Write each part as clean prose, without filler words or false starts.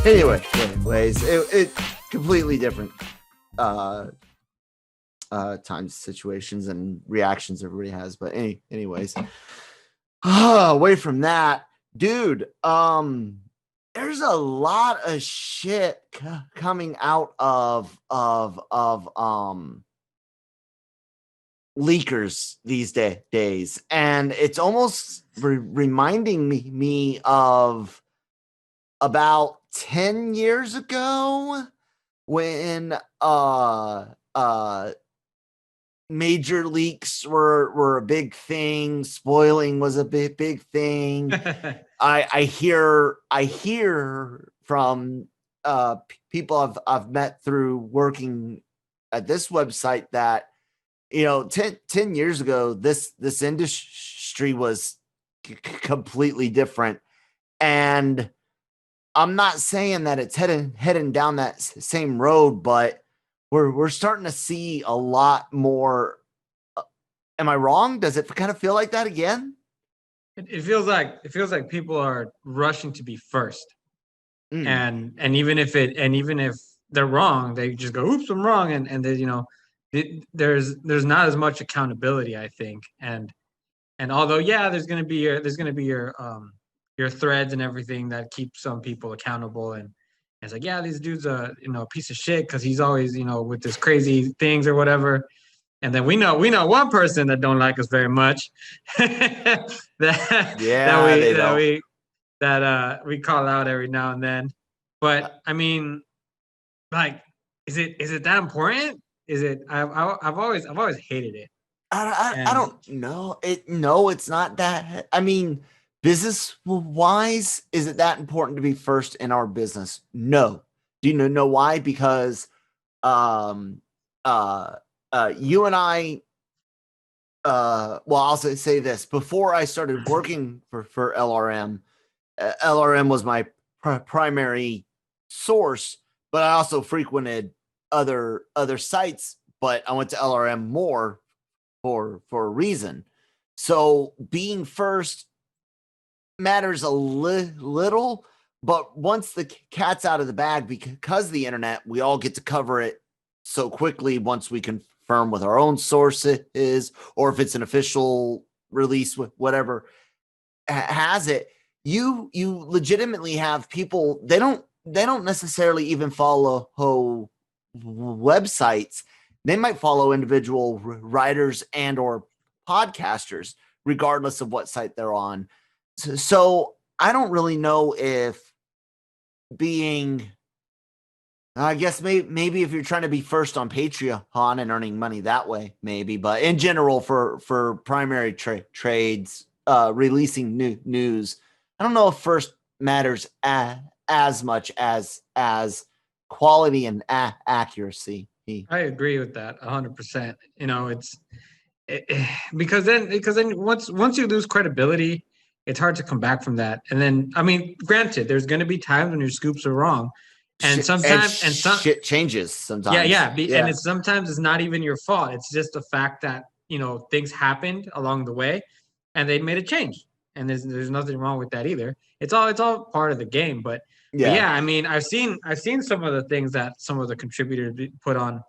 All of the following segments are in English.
Anyways, it completely different times, situations, and reactions everybody has. But anyways, away from that, dude. There's a lot of shit coming out of leakers these days, and it's almost reminding me of about 10 years ago when major leaks were a big thing. Spoiling was a big thing. I hear from people I've met through working at this website that 10 years ago this industry was completely different, and I'm not saying that it's heading down that same road, but we're starting to see a lot more. Am I wrong? Does it kind of feel like that again? It feels like people are rushing to be first, and even if they're wrong, they just go, "Oops, I'm wrong," and they, there's not as much accountability, I think, and although there's gonna be your threads and everything that keep some people accountable, and it's like, these dudes are a piece of shit because he's always with this crazy things or whatever. And then we know one person that don't like us very much that we call out every now and then. But I mean, like, is it that important? Is it? I've always hated it. I don't know. No, it's not that. I mean, business wise, is it that important to be first in our business? No. Do you know why? Because you and I, well, I'll say this. Before I started working for LRM, LRM was my primary source, but I also frequented other sites, but I went to LRM more for a reason. So being first matters a little, but once the cat's out of the bag, because the internet, we all get to cover it so quickly once we confirm with our own sources, or if it's an official release, whatever has it, you legitimately have people, they don't necessarily even follow websites. They might follow individual writers and or podcasters, regardless of what site they're on. So I don't really know if being, I guess maybe if you're trying to be first on Patreon and earning money that way, maybe. But in general, for primary trades, releasing news, I don't know if first matters as much as quality and accuracy. I agree with that 100%. Because then once you lose credibility, it's hard to come back from that. And then, I mean, granted, there's going to be times when your scoops are wrong, and sometimes shit changes sometimes. And sometimes it's not even your fault. It's just the fact that things happened along the way, and they made a change, and there's nothing wrong with that either. It's all part of the game. But I mean, I've seen some of the things that some of the contributors put on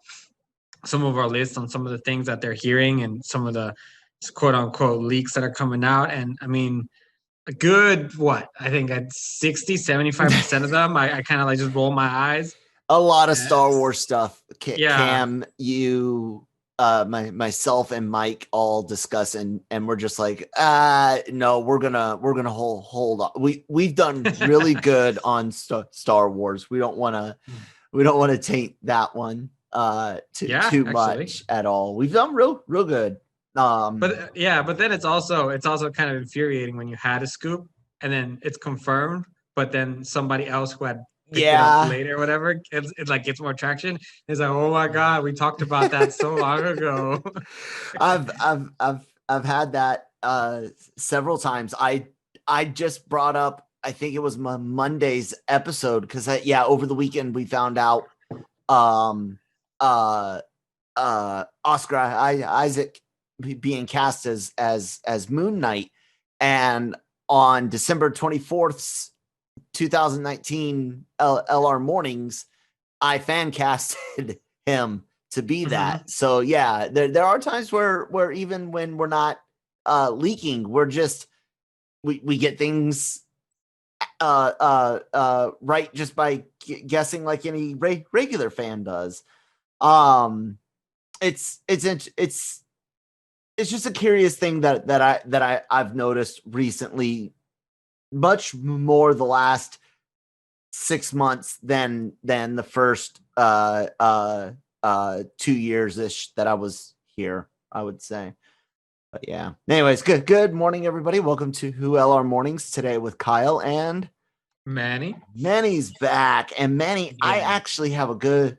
some of our lists on some of the things that they're hearing and some of the quote unquote leaks that are coming out. And I mean, a good, I think at 60-75% of them, I kind of like just roll my eyes. A lot of Star Wars stuff. Cam, you, myself and Mike all discuss, and we're just like, no, we're gonna hold on. We've done really good on Star Wars. We don't want to taint that one too much at all. We've done real good. But then it's also kind of infuriating when you had a scoop and then it's confirmed, but then somebody else who had picked it up later or whatever, it's like gets more traction. It's like, oh my god, we talked about that so long ago. I've had that several times. I just brought up, I think it was Monday's episode, because over the weekend we found out Oscar Isaac being cast as Moon Knight, and on December 24th, 2019 LRMornings, I fan casted him to be that. So yeah, there are times where even when we're not leaking, we're just we get things right just by guessing like any regular fan does. It's just a curious thing that I've noticed recently, much more the last 6 months than the first 2 years ish that I was here, I would say. But yeah. Anyways, good morning, everybody. Welcome to LRMornings today with Kyle and Manny. Manny's back. And Manny, Yeah. I actually have a good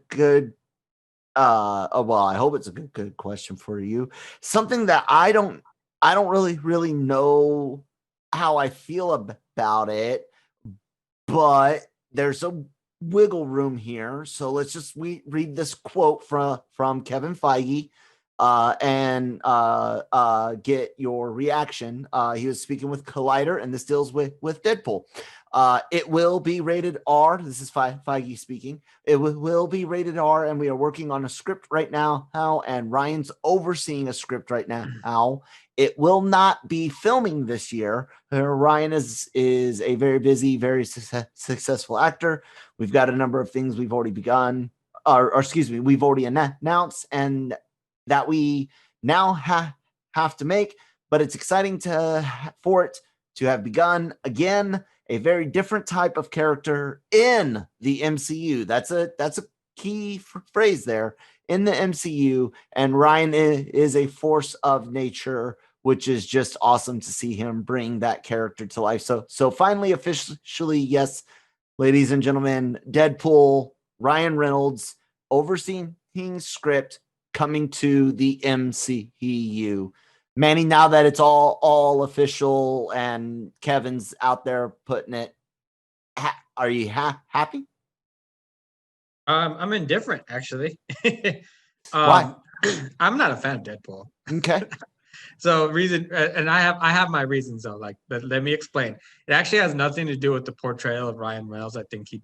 well, I hope it's a good question for you. Something that I don't really know how I feel about it, but there's a wiggle room here. So let's just read this quote from Kevin Feige and get your reaction. He was speaking with Collider, and this deals with Deadpool. It will be rated R. This is Feige speaking. It will be rated R, and we are working on a script right now. And Ryan's overseeing a script right now. It will not be filming this year. Ryan is a very busy, very successful actor. We've got a number of things we've already begun, or excuse me, we've already announced, and that we now have to make. But it's exciting for it to have begun again. A very different type of character in the MCU. That's a key phrase there, in the MCU. And Ryan is a force of nature, which is just awesome to see him bring that character to life. So finally, officially, yes, ladies and gentlemen, Deadpool, Ryan Reynolds, overseeing script, coming to the MCU. Manny, now that it's all official and Kevin's out there putting it, are you happy? I'm indifferent, actually. Why? I'm not a fan of Deadpool. Okay. So reason, and I have my reasons though. Like, let me explain. It actually has nothing to do with the portrayal of Ryan Reynolds. I think he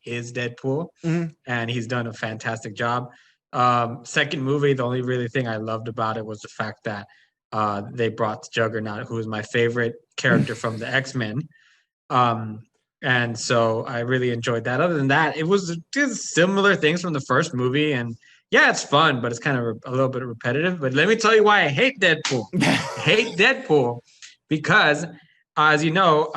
is Deadpool, and he's done a fantastic job. Second movie, the only really thing I loved about it was the fact that they brought Juggernaut, who is my favorite character from the X-Men. And so I really enjoyed that. Other than that, it was just similar things from the first movie, and yeah, it's fun, but it's kind of a little bit repetitive. But let me tell you why I hate Deadpool. I hate Deadpool because, as you know,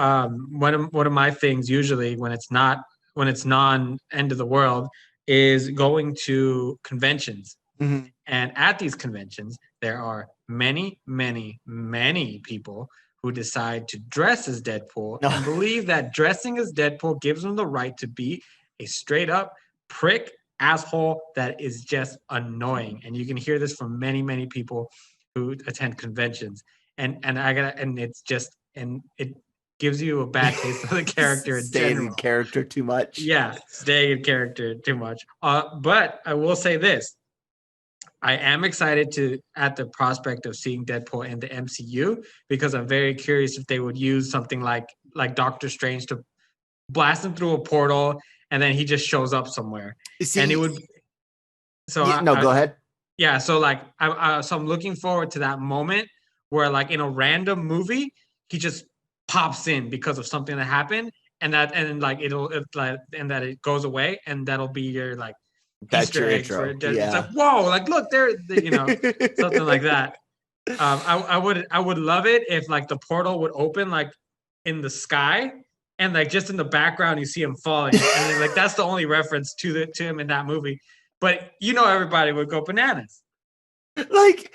one of my things usually when it's non end of the world is going to conventions. And at these conventions, there are many, many, many people who decide to dress as Deadpool and believe that dressing as Deadpool gives them the right to be a straight up prick asshole that is just annoying. And you can hear this from many, many people who attend conventions. And it's just, and it gives you a bad taste of the character in general. In character too much. Yeah, staying in character too much. But I will say this. I am excited at the prospect of seeing Deadpool in the MCU, because I'm very curious if they would use something like Doctor Strange to blast him through a portal and then he just shows up somewhere. And it would. So go ahead. Yeah, so like I'm looking forward to that moment where, like, in a random movie, he just pops in because of something that happened, and that it goes away, and that'll be your like That's Easter your egg intro. for it's like, whoa, like look there, something like that. I would love it if like the portal would open like in the sky, and like just in the background you see him falling, and then, like that's the only reference to him in that movie. But everybody would go bananas. like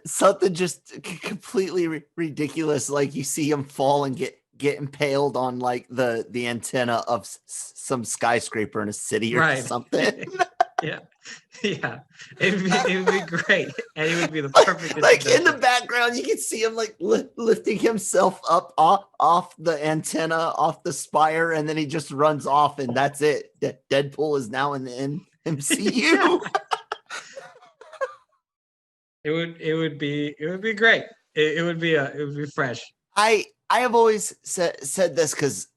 something just completely ridiculous, like you see him fall and get impaled on like the antenna of some skyscraper in a city or something. Yeah, it would be great, and it would be the perfect. Like in the background, you can see him like lifting himself up off the antenna, off the spire, and then he just runs off, and that's it. Deadpool is now in the MCU. It would be great. It would be fresh. I have always said this because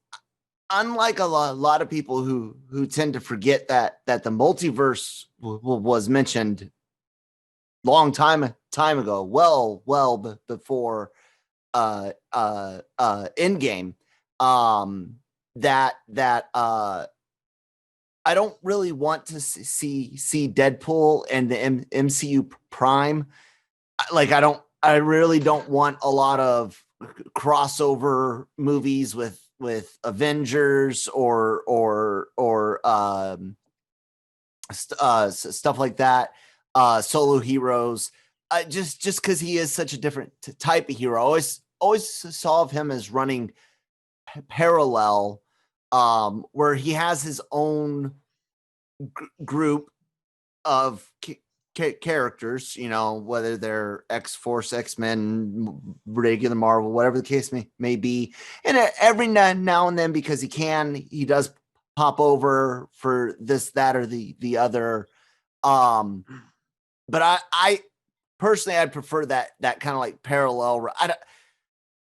unlike a lot of people who tend to forget that the multiverse was mentioned long time ago, well before Endgame, that I don't really want to see Deadpool and the MCU Prime. Like I really don't want a lot of crossover movies with Avengers or stuff like that, solo heroes. Just because he is such a different type of hero. Always saw of him as running parallel, where he has his own group of characters, you know, whether they're X-Force, X-Men, regular Marvel, whatever the case may be. And every now and then, because he does pop over for this, that, or the other. But I personally, I'd prefer that kind of like parallel.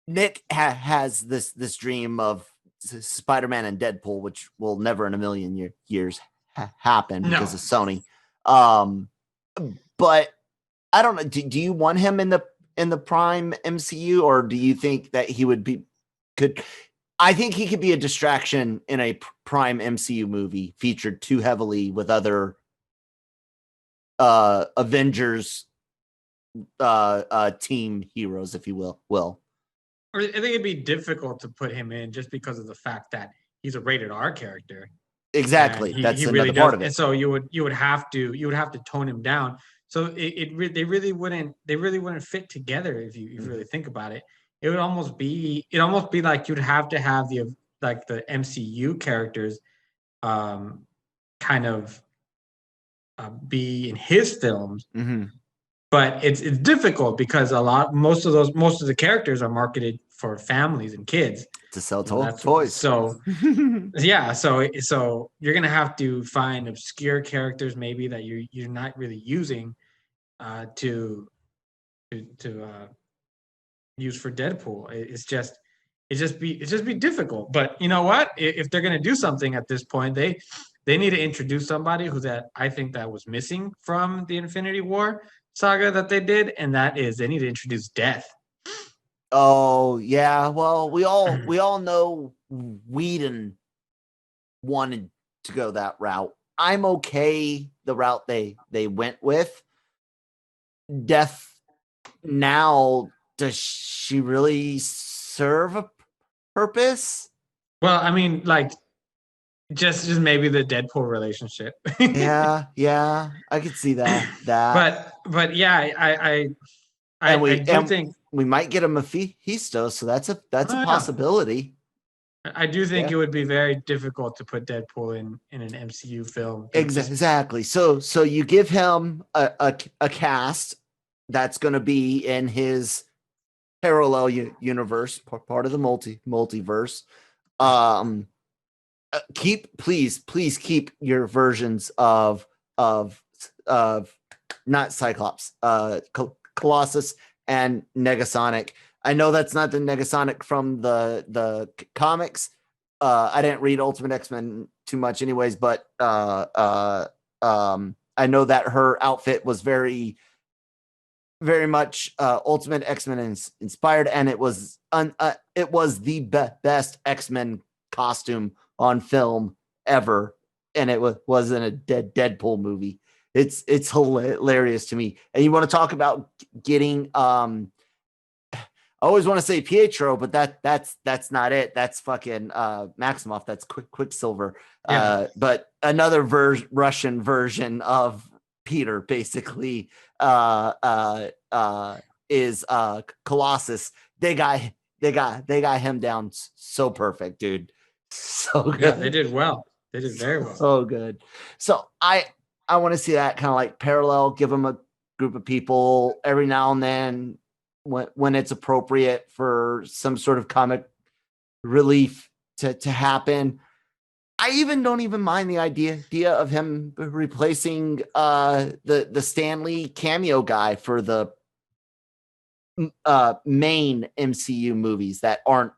Nick has this dream of Spider-Man and Deadpool, which will never in a million years happen because of Sony. But I don't know. Do you want him in the Prime MCU, or do you think that he could? I think he could be a distraction in a Prime MCU movie featured too heavily with other Avengers team heroes, if you will. Or I think it'd be difficult to put him in just because of the fact that he's a rated-R character. Exactly. That's another part of it. And so you would have to tone him down. So they really wouldn't fit together if you really think about it. It would almost be like you'd have to have the MCU characters kind of be in his films. Mm-hmm. But it's difficult because most of the characters are marketed for families and kids to sell toys. So yeah, so you're gonna have to find obscure characters maybe that you're not really using to use for Deadpool. It's just be difficult. But you know what? If they're gonna do something at this point, they need to introduce somebody I think that was missing from the Infinity War saga that they did, and that is they need to introduce Death. Oh yeah, well we all know Whedon wanted to go that route. I'm okay the route they went with. Death now, does she really serve a purpose? Well, I mean, like just maybe the Deadpool relationship. yeah, I could see that. But yeah, I do think we might get a Mephisto, so that's a possibility. I do think it would be very difficult to put Deadpool in an MCU film. Exactly. So you give him a cast that's going to be in his parallel universe, part of the multiverse. Please keep your versions of not Cyclops, Colossus and Negasonic. I know that's not the Negasonic from the comics. I didn't read Ultimate X-Men too much anyways, but I know that her outfit was very much Ultimate X-Men inspired, and it was the best X-Men costume on film ever, and it was in a Deadpool movie. It's hilarious to me. And you want to talk about getting I always want to say Pietro, but that's not it. That's fucking Maximoff. That's Quicksilver. But another Russian version of Peter, basically, is Colossus. They got him down so perfect, dude. So good. Yeah, they did well. They did very well. So good. So I want to see that kind of like parallel. Give them a group of people every now and then, when it's appropriate for some sort of comic relief to happen. I don't even mind the idea of him replacing the Stan Lee cameo guy for the main MCU movies that aren't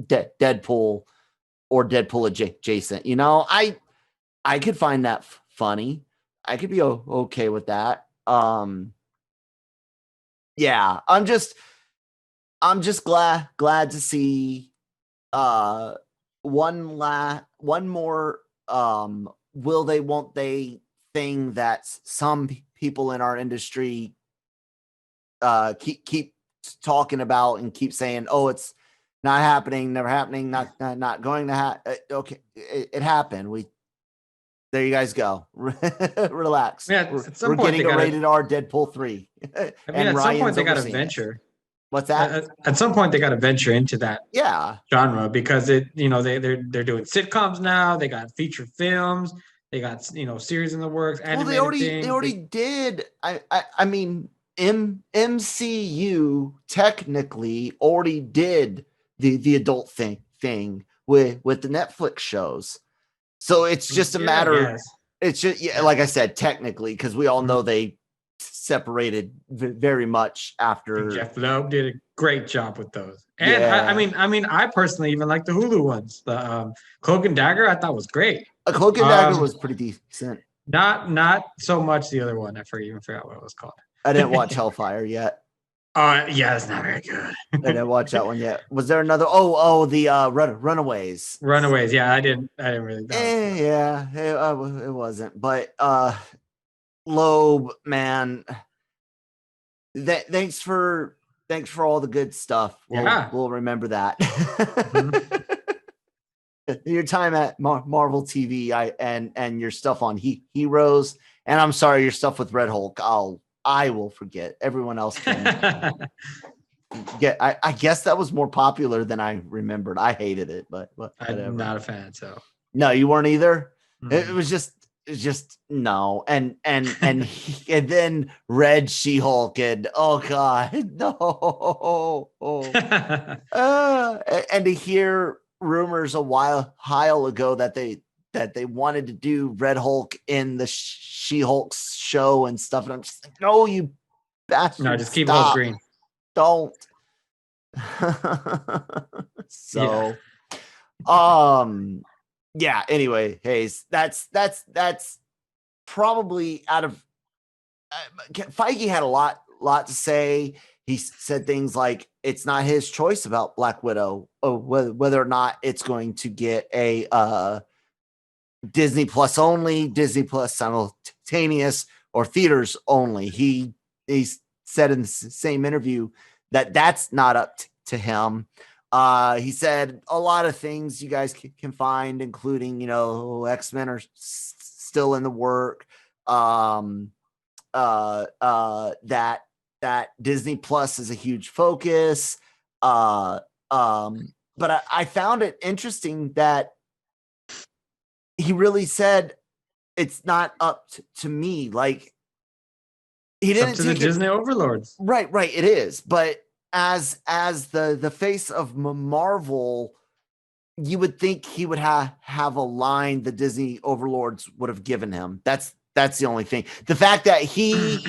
Deadpool or Deadpool adjacent. You know, I could find that funny. I could be okay with that. Yeah, I'm just glad to see uh one more will they won't they thing that some people in our industry keep talking about and keep saying, oh, it's not happening, never happening, not going to happen. Okay, it happened. There you guys go. Relax. Yeah, at some We're point getting a rated R Deadpool 3. I mean, And at some point Ryan's they got to overseeing it. venture. What's that? At some point they got to venture into that Yeah. genre because they're doing sitcoms now. They got feature films. They got series in the works, Well, animated they things. already did. I mean, MCU technically already did the adult thing with the Netflix shows. So it's just a matter. It's just like I said, technically, because we all know they separated very much after. Jeff Loeb did a great job with those, and I personally even like the Hulu ones. The Cloak and Dagger I thought was great. A Cloak and Dagger was pretty decent. Not so much the other one. I forgot what it was called. I didn't watch Hellfire yet. Yeah, it's not very good. I didn't watch that one yet. Was there another? The Runaways. Runaways. Yeah, I didn't really. Yeah, it wasn't. But Loeb, man, thanks for all the good stuff. We'll remember that. Mm-hmm. Your time at Marvel TV, and your stuff on Heroes, and I'm sorry, your stuff with Red Hulk. I will forget. Everyone else can. I guess that was more popular than I remembered. I hated it, but whatever. I'm not a fan. So no, you weren't either. Mm-hmm. It was just no, and then Red She-Hulk, and oh god, no. And to hear rumors a while ago that they wanted to do Red Hulk in the She-Hulk show and stuff, and I'm just like, no, you bastard! No, just keep Hulk green. Don't. So, yeah. Anyway, Hayes, that's probably out of. Feige had a lot to say. He said things like it's not his choice about Black Widow, or whether or not it's going to get a Disney Plus only, Disney Plus simultaneous, or theaters only. He said in the same interview that that's not up to him. He said a lot of things you guys can find, including, X-Men are still in the work. That Disney Plus is a huge focus. But I found it interesting that he really said it's not up to me. Like, he didn't up to the Disney overlords. Right. It is. But as the face of Marvel, you would think he would have a line the Disney overlords would have given him. That's the only thing. The fact that he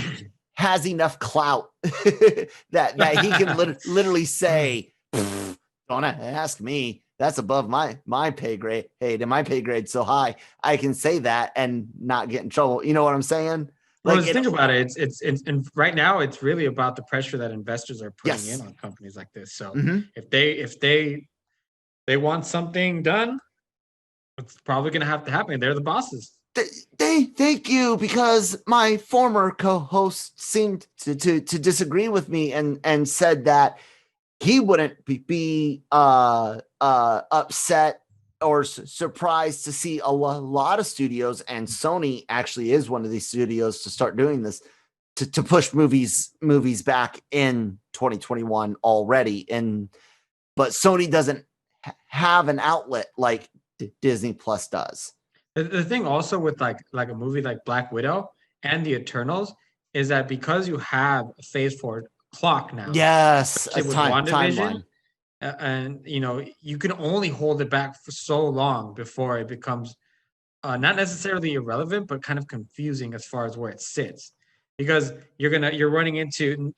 has enough clout that he can literally say, don't ask me. That's above my pay grade. Hey, my pay grade so high, I can say that and not get in trouble. You know what I'm saying? Well, think about it. It's and right now it's really about the pressure that investors are putting in on companies like this. So if they want something done, it's probably going to have to happen. They're the bosses. Thank you, because my former co-host seemed to disagree with me and said that he wouldn't be upset or surprised to see a lot of studios, and Sony actually is one of these studios to start doing this, to push movies back in 2021 already. But Sony doesn't have an outlet like Disney Plus does. The thing also with like a movie like Black Widow and the Eternals is that because you have a Phase 4 clock now. Yes, a timeline. And you can only hold it back for so long before it becomes not necessarily irrelevant, but kind of confusing as far as where it sits. because you're gonna run into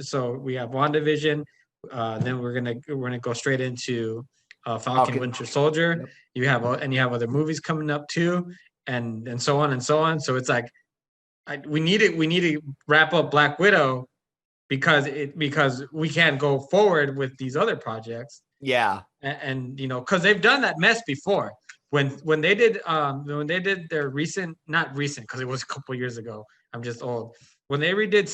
so we have WandaVision, then we're gonna go straight into Falcon Falcon. Winter Soldier. Yep. You have other movies coming up too, and so on and so on. So it's like we need to wrap up Black Widow because we can't go forward with these other projects. Yeah. And because they've done that mess before when they did their not recent because it was a couple years ago. I'm just old. When they redid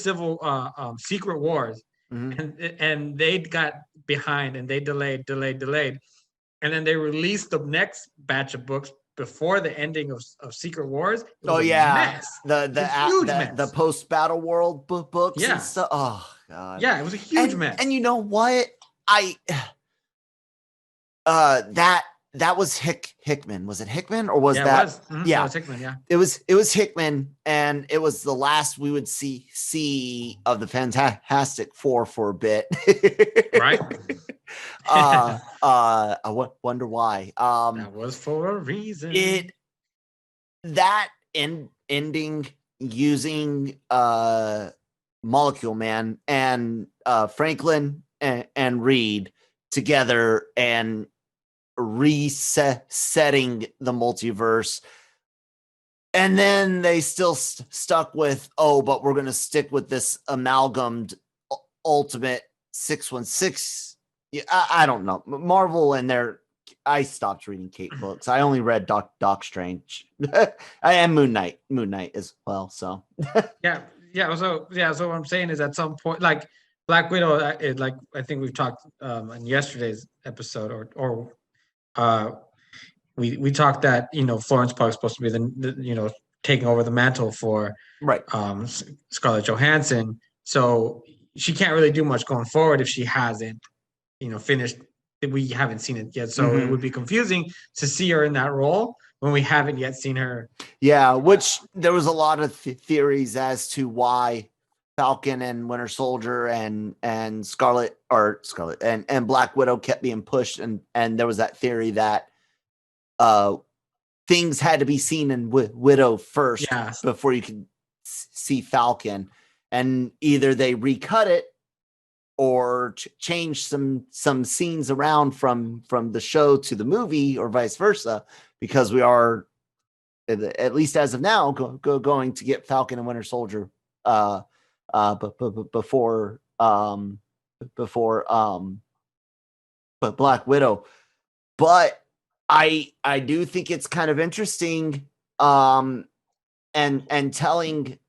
Secret Wars, Mm-hmm. and they got behind and they delayed, and then they released the next batch of books before the ending of Secret Wars. It was a mess. The post battle world books and stuff. Oh god. Yeah, it was a huge mess. And you know what? That was Hickman. Was it Hickman or was that? Yeah, it was Hickman. Yeah, it was Hickman, and it was the last we would see of the Fantastic Four for a bit. Right. I wonder why. That was for a reason. Ending using Molecule Man and Franklin and Reed together and resetting the multiverse, and then they still stuck with but we're going to stick with this amalgamed Ultimate 616. I don't know, Marvel and I stopped reading Kate books. I only read Doc Strange. I am Moon Knight as well. So yeah. So what I'm saying is, at some point, like Black Widow, like I think we've talked in yesterday's episode, or we talked that Florence Pugh is supposed to be the taking over the mantle for right Scarlett Johansson. So she can't really do much going forward if she hasn't finished. We haven't seen it yet, so it would be confusing to see her in that role when we haven't yet seen her. Yeah, which there was a lot of theories as to why Falcon and Winter Soldier and Scarlet and Black Widow kept being pushed, and there was that theory that things had to be seen in Widow first before you could see Falcon, and either they recut it or change some scenes around from the show to the movie, or vice versa, because we are, at least as of now, going to get Falcon and Winter Soldier before Black Widow. But I do think it's kind of interesting and telling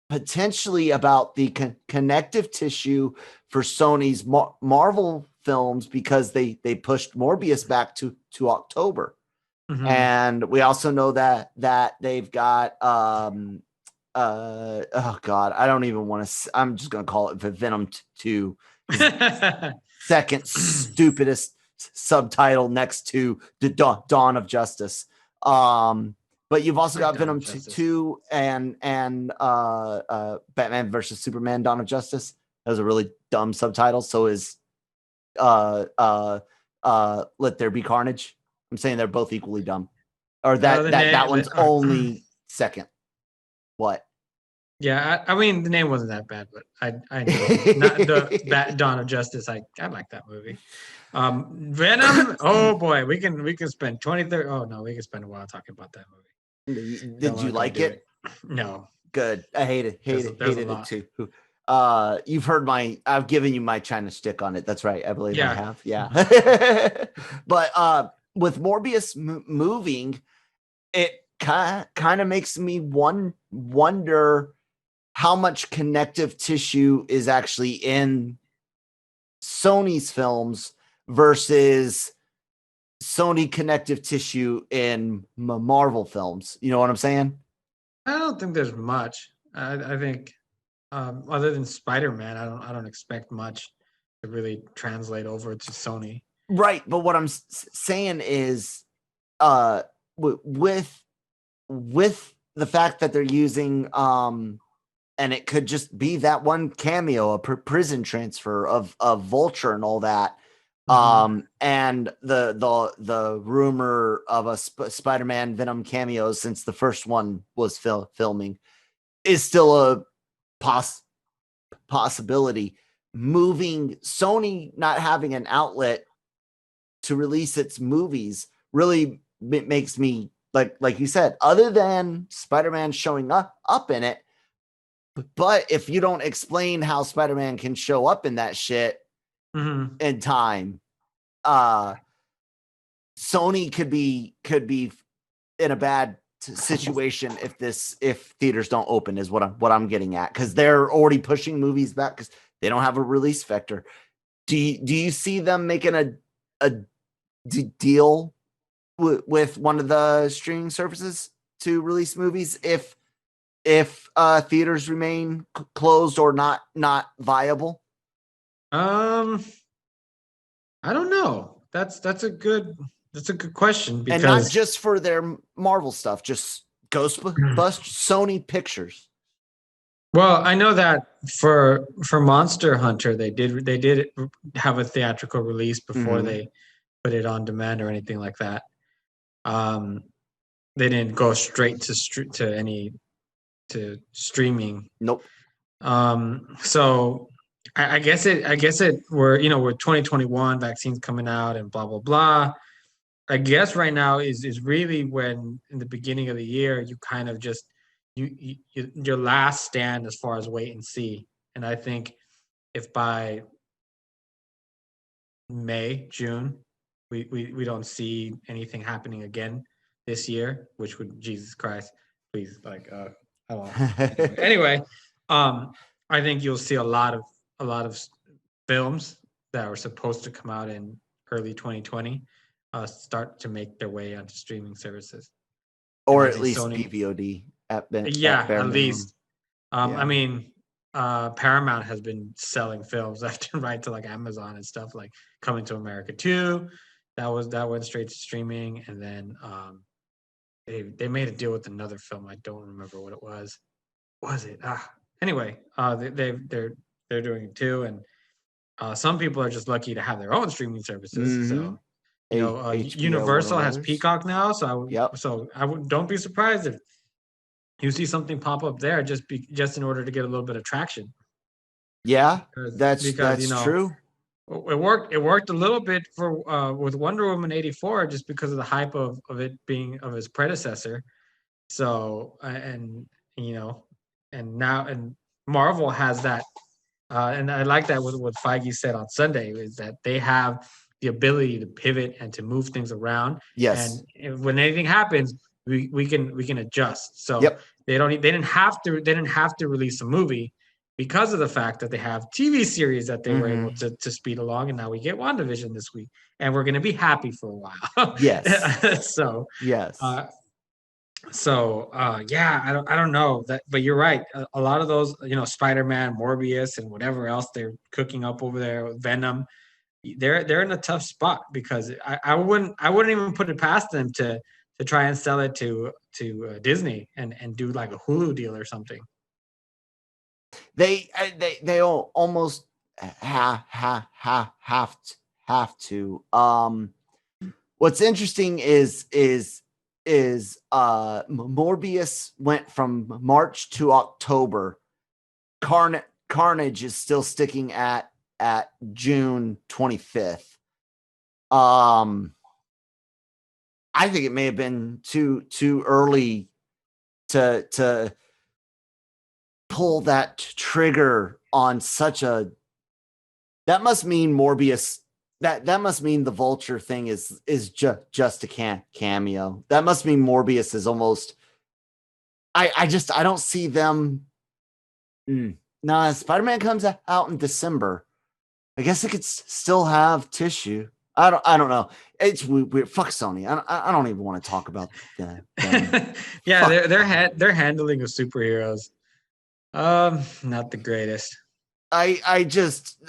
potentially about the connective tissue for Sony's Marvel films, because they pushed Morbius back to October. Mm-hmm. And we also know that they've got oh god, I don't even want to, I'm just going to call it Venom 2. Second stupidest subtitle next to the Dawn of Justice. But you've also got Venom 2 and Batman versus Superman Dawn of Justice. That was a really dumb subtitle. So is Let There Be Carnage. I'm saying they're both equally dumb. Or that one's only second. What? Yeah, I mean, the name wasn't that bad, but I know not the Dawn of Justice. I like that movie. Venom. Oh boy, we can spend 20-30. Oh no, we can spend a while talking about that movie. Did you like it? No. Good. I hated it too. You've heard I've given you my China stick on it. That's right. I believe I have. Yeah. But with Morbius moving, it kind of makes me wonder how much connective tissue is actually in Sony's films versus Sony connective tissue in Marvel films. You know what I'm saying? I don't think there's much. I think other than Spider-Man, I don't expect much to really translate over to Sony. Right, but what I'm saying is, with the fact that they're using, and it could just be that one cameo, a prison transfer of Vulture and all that. And the rumor of a Spider-Man Venom cameo since the first one was filming. is still a possibility. Moving Sony not having an outlet to release its movies really makes me like you said, other than Spider-Man showing up in it. But if you don't explain how Spider-Man can show up in that shit in time, Sony could be in a bad situation if theaters don't open, is what I'm getting at, because they're already pushing movies back because they don't have a release vector. Do you see them making a deal with one of the streaming services to release movies if theaters remain closed or not viable? I don't know. That's a good question, because, and not just for their Marvel stuff, just Ghostbusters, Sony Pictures. Well, I know that for Monster Hunter, they did have a theatrical release before they put it on demand or anything like that. They didn't go straight to streaming. Nope. So I guess it we're with 2021 vaccines coming out and blah blah blah. I guess right now is really when, in the beginning of the year, you kind of just your last stand as far as wait and see. And I think if by May, June, we don't see anything happening again this year, which would, Jesus Christ, please, like, anyway, I think you'll see a lot of films that were supposed to come out in early 2020 start to make their way onto streaming services, or at least Sony, PVOD at least. I mean, Paramount has been selling films left and right to like Amazon and stuff, like Coming to America 2. That went straight to streaming, and then they made a deal with another film. I don't remember what it was. Was it? Anyway, they're doing it too, and some people are just lucky to have their own streaming services. So Universal has Peacock now, so don't be surprised if you see something pop up there just in order to get a little bit of traction. Yeah, that's true. It worked a little bit for with Wonder Woman 84, just because of the hype of it being of his predecessor. So and now Marvel has that, and I like that what Feige said on Sunday, is that they have the ability to pivot and to move things around. Yes. And when anything happens, we can adjust. So they didn't have to release a movie because of the fact that they have TV series that they were able to speed along, and now we get WandaVision this week, and we're going to be happy for a while. Yes. So yes. I don't know that, but you're right. A lot of those, Spider-Man, Morbius, and whatever else they're cooking up over there with Venom, they're in a tough spot, because I wouldn't even put it past them to try and sell it to Disney and do like a Hulu deal or something. They almost have to. What's interesting is Morbius went from March to October. Carnage is still sticking at June 25th. I think it may have been too early to pull that trigger on such a. That must mean Morbius. That must mean the Vulture thing is just a cameo. That must mean Morbius is almost. I don't see them. Nah, Spider-Man comes out in December. I guess it could still have tissue. I don't know. It's weird. Fuck Sony. I don't even want to talk about that. Yeah, their handling of superheroes, not the greatest. I just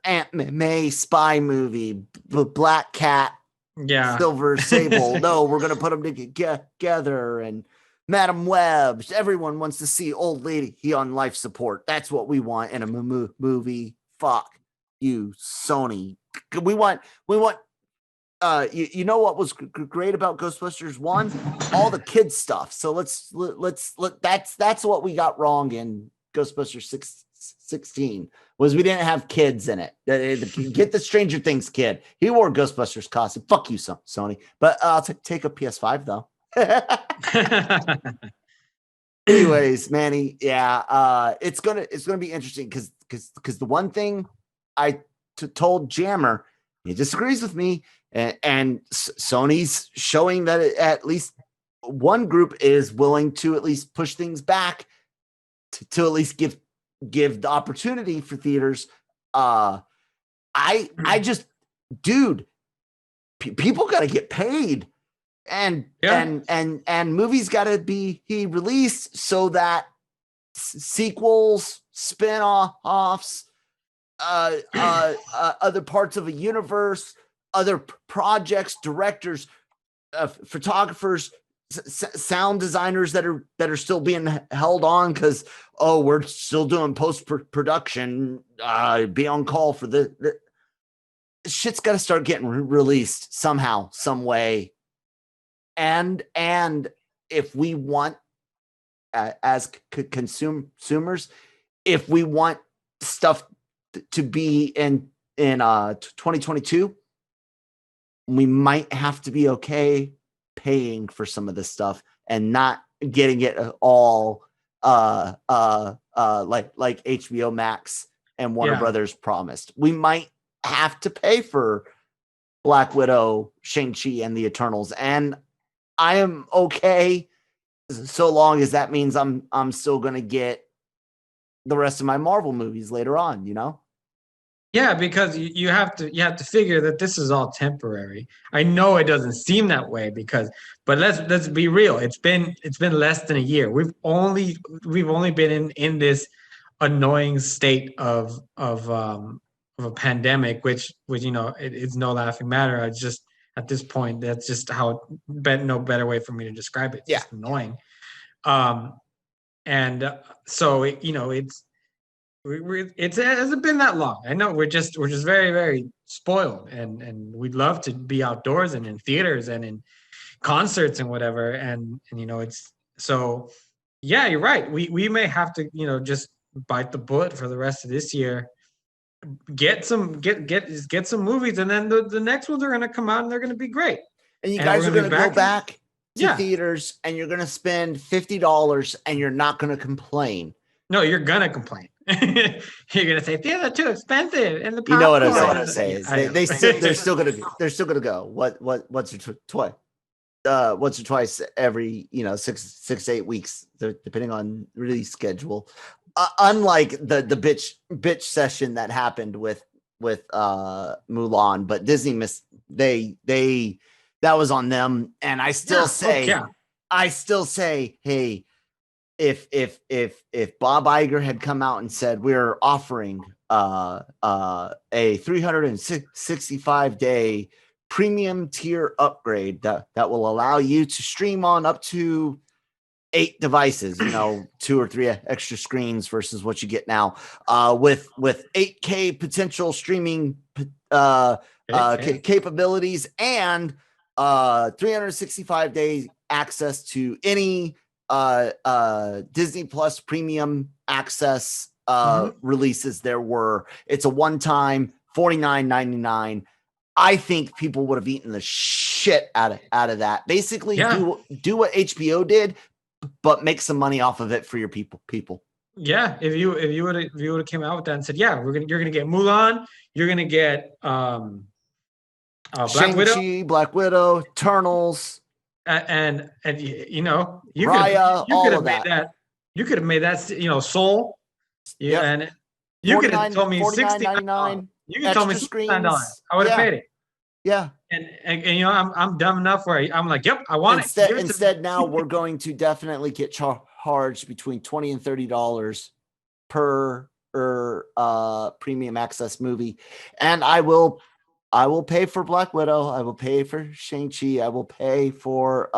Aunt May spy movie, Black Cat, Silver Sable. No, we're gonna put them together, and Madam Web. Everyone wants to see old lady on life support. That's what we want in a movie. Fuck you, Sony. We want you know what was great about Ghostbusters 1? All the kids stuff. So that's what we got wrong in Ghostbusters 16 was we didn't have kids in it. Get the Stranger Things kid. He wore Ghostbusters costume. Fuck you, Sony. But I'll take a PS5 though. Anyways, Manny, yeah, it's gonna be interesting because the one thing I told Jammer, he disagrees with me, and Sony's showing that at least one group is willing to at least push things back to at least give the opportunity for theaters. I just, dude, people got to get paid. And movies got to be released so that sequels, spin-offs, other parts of a universe, other projects, directors, photographers, sound designers that are still being held on because we're still doing post-production, be on call for the shit's got to start getting released somehow, some way. And if we want, as consumers, if we want stuff to be in 2022, we might have to be okay paying for some of this stuff and not getting it all like HBO Max and Warner Brothers promised. We might have to pay for Black Widow, Shang-Chi, and the Eternals, and I am okay so long as that means I'm still going to get the rest of my Marvel movies later on, you know? Yeah, because you have to figure that this is all temporary. I know it doesn't seem that way but let's be real. It's been less than a year. We've only been in this annoying state of a pandemic, which it's no laughing matter. It's just at this point, that's just how no better way for me to describe it. It's just annoying. And so it hasn't been that long. I know we're just very, very spoiled, and we'd love to be outdoors and in theaters and in concerts and whatever. And it's so, yeah, you're right. We may have to just bite the bullet for the rest of this year. Get some movies, and then the next ones are going to come out and they're going to be great. And you guys are going to go back to theaters and you're going to spend $50 and you're not going to complain. No, you're going to complain. You're going to say theater too expensive, and the you know what I'm going to say is they're still going to go. What's your toy? Once or twice every 6 to 8 weeks, depending on release schedule. Unlike the bitch session that happened with Mulan, but Disney missed. They that was on them, and I still say, hey, if Bob Iger had come out and said we're offering a 365-day premium tier upgrade that will allow you to stream on up to 8 devices, 2 or 3 extra screens versus what you get now, with 8K potential streaming capabilities and 365-day access to any Disney Plus premium access releases there were. It's a one-time $49.99. I think people would have eaten the shit out of that. Basically, do what HBO did, but make some money off of it for your people. Yeah, if you would have came out with that and said, yeah, you're gonna get Mulan, you're gonna get Black Widow, Eternals, and you Raya, could have made that. You could have made that Soul. And you could have told me $69. You could tell me $69. I would have paid it. Yeah. And I'm dumb enough where I'm like, yep, I want it. Instead, now we're going to definitely get charged between $20 and $30 per premium access movie. And I will pay for Black Widow. I will pay for Shang-Chi. I will pay for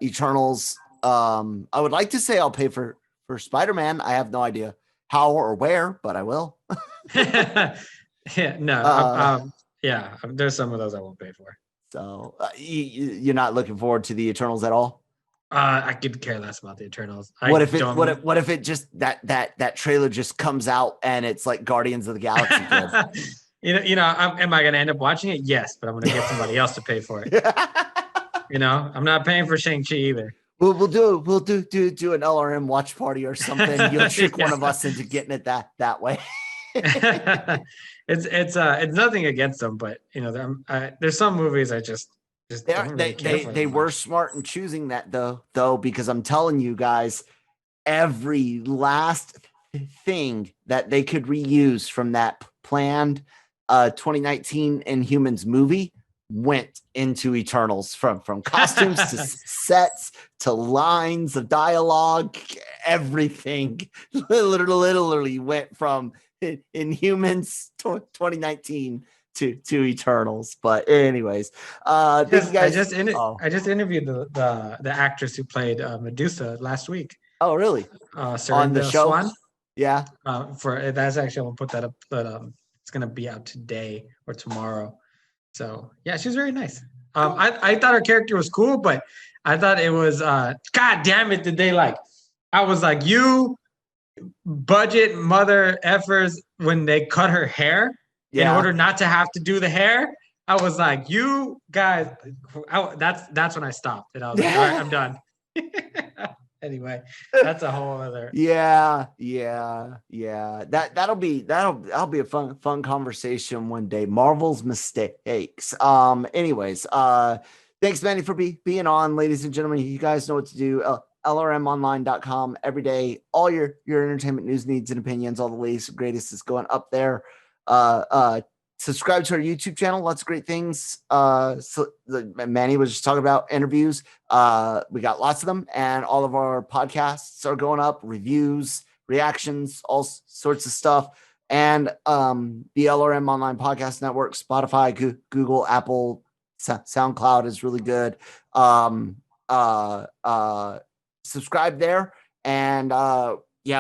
Eternals. I would like to say I'll pay for Spider-Man. I have no idea how or where, but I will. Yeah, no. Yeah, there's some of those I won't pay for. So you're not looking forward to the Eternals at all? I could care less about the Eternals. What if it just that trailer just comes out and it's like Guardians of the Galaxy, kid? Am I gonna end up watching it? Yes, but I'm gonna get somebody else to pay for it. I'm not paying for Shang-Chi either. We'll do an LRM watch party or something. You'll trick one of us into getting it that way. It's nothing against them, but there's some movies I just they were smart in choosing that though, because I'm telling you guys, every last thing that they could reuse from that planned 2019 Inhumans movie went into Eternals, from costumes to sets to lines of dialogue. Everything literally went from Inhumans 2019 to Eternals. But anyways, thank you guys. I just interviewed the actress who played Medusa last week. Oh, really? On the show? Swan? Yeah. That's actually, I'm gonna put that up, but it's gonna be out today or tomorrow. So yeah, she's very nice. I thought her character was cool, but I thought it was God damn it, did they I was like, you budget mother effers when they cut her hair in order not to have to do the hair. I was like, you guys, that's when I stopped. And I was like, all right, I'm done. Anyway, that's a whole other. Yeah. That'll be a fun conversation one day. Marvel's mistakes. Anyways, thanks, Manny, for being on, ladies and gentlemen. You guys know what to do. LRMonline.com every day. All your entertainment news, needs, and opinions. All the latest and greatest is going up there. Subscribe to our YouTube channel. Lots of great things. Manny was just talking about interviews. We got lots of them, and all of our podcasts are going up, reviews, reactions, all sorts of stuff. And the LRM Online Podcast Network, Spotify, Google, Apple, SoundCloud is really good. Subscribe there. And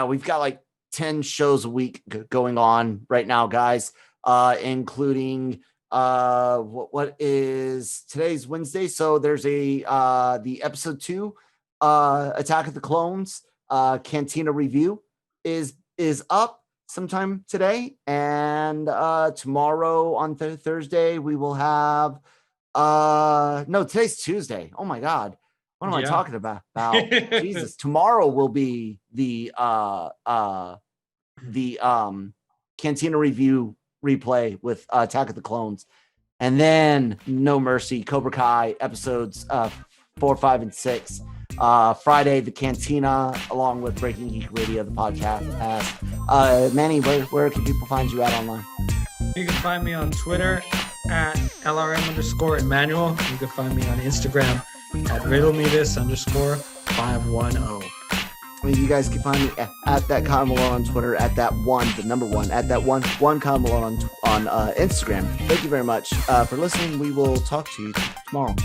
we've got 10 shows a week going on right now, guys. Including what is today's Wednesday, so there's the episode 2 Attack of the Clones Cantina review is up sometime today, and tomorrow on Thursday we will have today's Tuesday. Oh my god, what am I talking about? Jesus, tomorrow will be the Cantina review replay with Attack of the Clones, and then No Mercy, Cobra Kai episodes 4, 5, and 6. Friday, the Cantina, along with Breaking Geek Radio, the podcast. Manny, where can people find you at online? You can find me on Twitter at LRM_Emmanuel. You can find me on Instagram at riddlemetthis_510. You guys can find me at that Kyle Malone on Twitter, at that one Kyle Malone on Instagram. Thank you very much for listening. We will talk to you tomorrow.